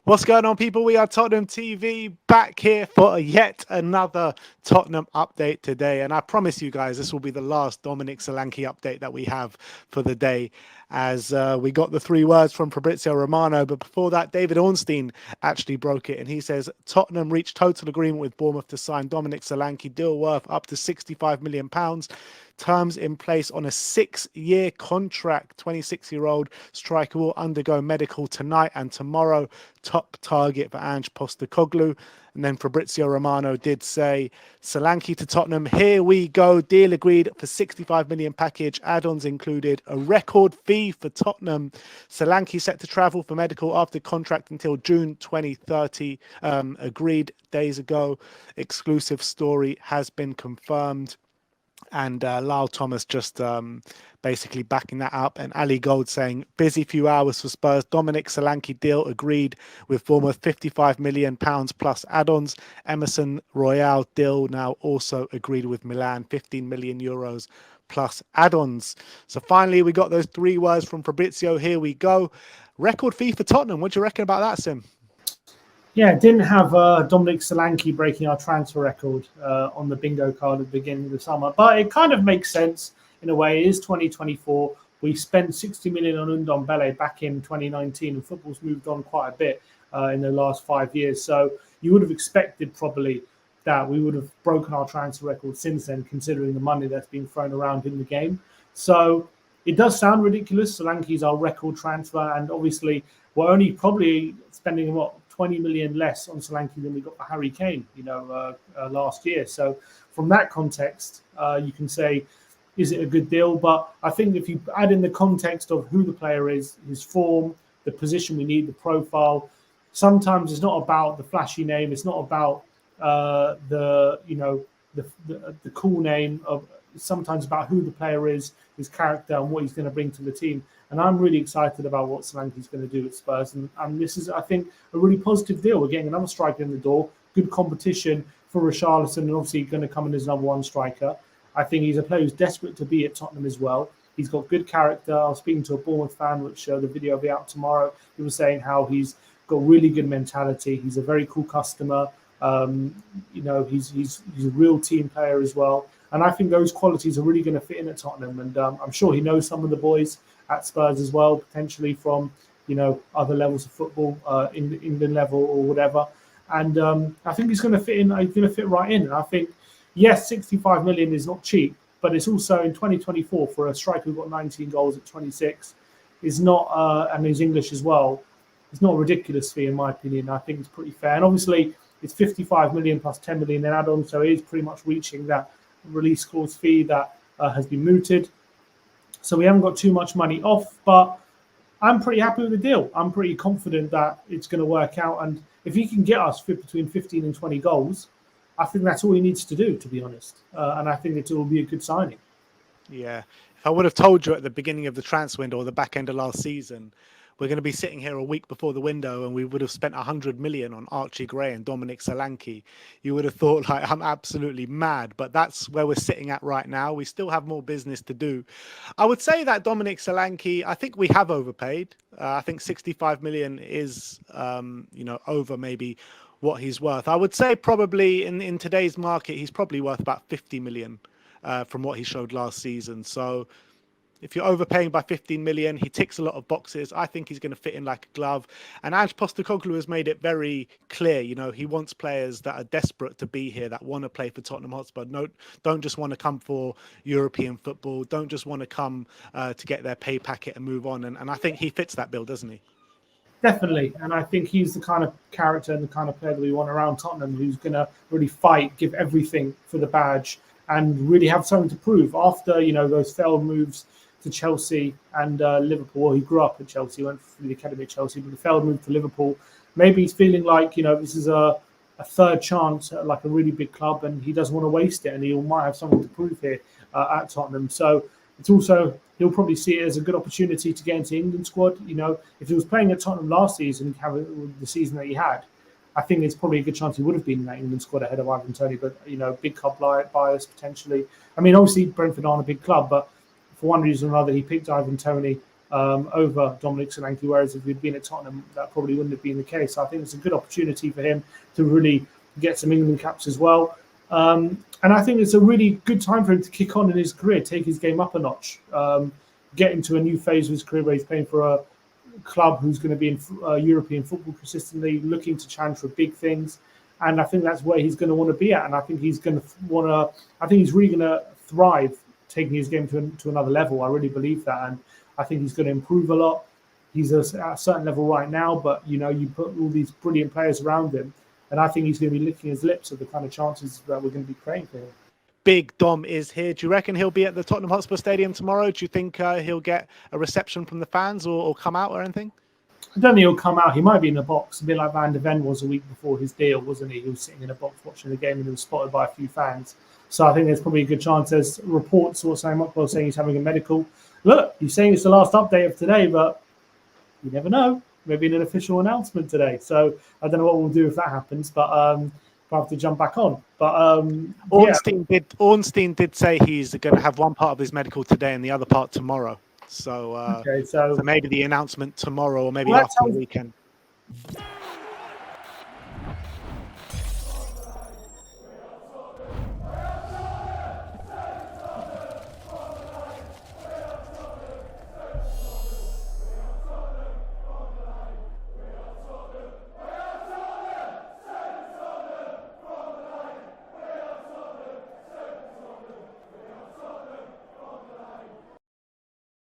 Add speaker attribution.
Speaker 1: What's going on, people? We are Tottenham TV, back here for yet another Tottenham update today. And I promise you guys, this will be the last Dominic Solanke update that we have for the day, as we got the 3 words from Fabrizio Romano. But before that, David Ornstein actually broke it. And he says, Tottenham reached total agreement with Bournemouth to sign Dominic Solanke, deal worth up to £65 million. Terms in place on a 6-year contract. 26-year-old striker will undergo medical tonight and tomorrow. Top target for Ange Postecoglou. And then Fabrizio Romano did say, Solanke to Tottenham, here we go. Deal agreed for 65 million package. Add-ons included a record fee for Tottenham. Solanke set to travel for medical after contract until June 2030. Agreed days ago. Exclusive story has been confirmed. And Lyle Thomas just basically backing that up. And Ali Gold saying, busy few hours for Spurs. Dominic Solanke deal agreed with Bournemouth, £55 million plus add-ons. Emerson Royale deal now also agreed with Milan, €15 million plus add-ons. So finally, we got those 3 words from Fabrizio. Here we go. Record fee for Tottenham. What do you reckon about that, Sim?
Speaker 2: Yeah, didn't have Dominic Solanke breaking our transfer record on the bingo card at the beginning of the summer. But it kind of makes sense in a way. It is 2024. We spent 60 million on Ndombele back in 2019, and football's moved on quite a bit in the last 5 years. So you would have expected probably that we would have broken our transfer record since then, considering the money that's been thrown around in the game. So it does sound ridiculous. Solanke's our record transfer, and obviously we're only probably spending 20 million less on Solanke than we got for Harry Kane, last year. So from that context, you can say, is it a good deal? But I think if you add in the context of who the player is, his form, the position we need, the profile, sometimes it's not about the flashy name. It's not about the cool name. It's sometimes about who the player is, his character, and what he's going to bring to the team. And I'm really excited about what Solanke's going to do at Spurs. And this is, I think, a really positive deal. We're getting another striker in the door, good competition for Richarlison, and obviously going to come in as number 1 striker. I think he's a player who's desperate to be at Tottenham as well. He's got good character. I was speaking to a Bournemouth fan, which the video will be out tomorrow. He was saying how he's got really good mentality. He's a very cool customer. He's a real team player as well. And I think those qualities are really going to fit in at Tottenham. And I'm sure he knows some of the boys at Spurs as well, potentially from, other levels of football, in the England level or whatever. And I think he's going to fit in. He's going to fit right in. And I think, yes, 65 million is not cheap, but it's also in 2024 for a striker who got 19 goals at 26 is not, and he's English as well. It's not a ridiculous fee, in my opinion. I think it's pretty fair. And obviously, it's 55 million plus 10 million in add-on, so it is pretty much reaching that release clause fee that has been mooted. So we haven't got too much money off, but I'm pretty happy with the deal. I'm pretty confident that it's going to work out. And if he can get us between 15 and 20 goals, I think that's all he needs to do, to be honest. And I think it will be a good signing.
Speaker 1: Yeah. If I would have told you at the beginning of the transfer window or the back end of last season, we're going to be sitting here a week before the window and we would have spent 100 million on Archie Gray and Dominic Solanke, you would have thought, like, I'm absolutely mad. But that's where we're sitting at right now. We still have more business to do. I would say that Dominic Solanke, I think we have overpaid. I think 65 million is, over maybe what he's worth. I would say probably in today's market, he's probably worth about 50 million from what he showed last season. So if you're overpaying by 15 million, he ticks a lot of boxes. I think he's going to fit in like a glove. And Ange Postecoglou has made it very clear, he wants players that are desperate to be here, that want to play for Tottenham Hotspur. No, don't just want to come for European football. Don't just want to come to get their pay packet and move on. And I think he fits that bill, doesn't he?
Speaker 2: Definitely. And I think he's the kind of character and the kind of player that we want around Tottenham, who's going to really fight, give everything for the badge, and really have something to prove. After, those failed moves to Chelsea and Liverpool. Well, he grew up at Chelsea, went through the academy at Chelsea, but the failed move to Liverpool. Maybe he's feeling like, this is a third chance at like a really big club, and he doesn't want to waste it, and he might have something to prove here at Tottenham. So it's also, he'll probably see it as a good opportunity to get into the England squad. If he was playing at Tottenham last season, the season that he had, I think it's probably a good chance he would have been in that England squad ahead of Ivan Toney. But, big club bias potentially. I mean, obviously Brentford aren't a big club, but for one reason or another, he picked Ivan Toney over Dominic Solanke, whereas if he'd been at Tottenham, that probably wouldn't have been the case. So I think it's a good opportunity for him to really get some England caps as well. And I think it's a really good time for him to kick on in his career, take his game up a notch, get into a new phase of his career where he's playing for a club who's going to be in European football consistently, looking to challenge for big things. And I think that's where he's going to want to be at. And I think he's going to I think he's really going to thrive taking his game to another level. I really believe that. And I think he's going to improve a lot. He's at a certain level right now, but, you put all these brilliant players around him. And I think he's going to be licking his lips at the kind of chances that we're going to be creating for him.
Speaker 1: Big Dom is here. Do you reckon he'll be at the Tottenham Hotspur Stadium tomorrow? Do you think he'll get a reception from the fans or come out or anything?
Speaker 2: I don't think he'll come out. He might be in a box, a bit like Van de Ven was a week before his deal, wasn't he? He was sitting in a box watching the game and he was spotted by a few fans. So I think there's probably a good chance. There's reports or saying he's having a medical. Look, he's saying it's the last update of today, but you never know. Maybe an official announcement today. So I don't know what we'll do if that happens, but I'll have to jump back on. But
Speaker 1: Ornstein did say he's going to have one part of his medical today and the other part tomorrow. So, so maybe the announcement tomorrow or maybe after the weekend.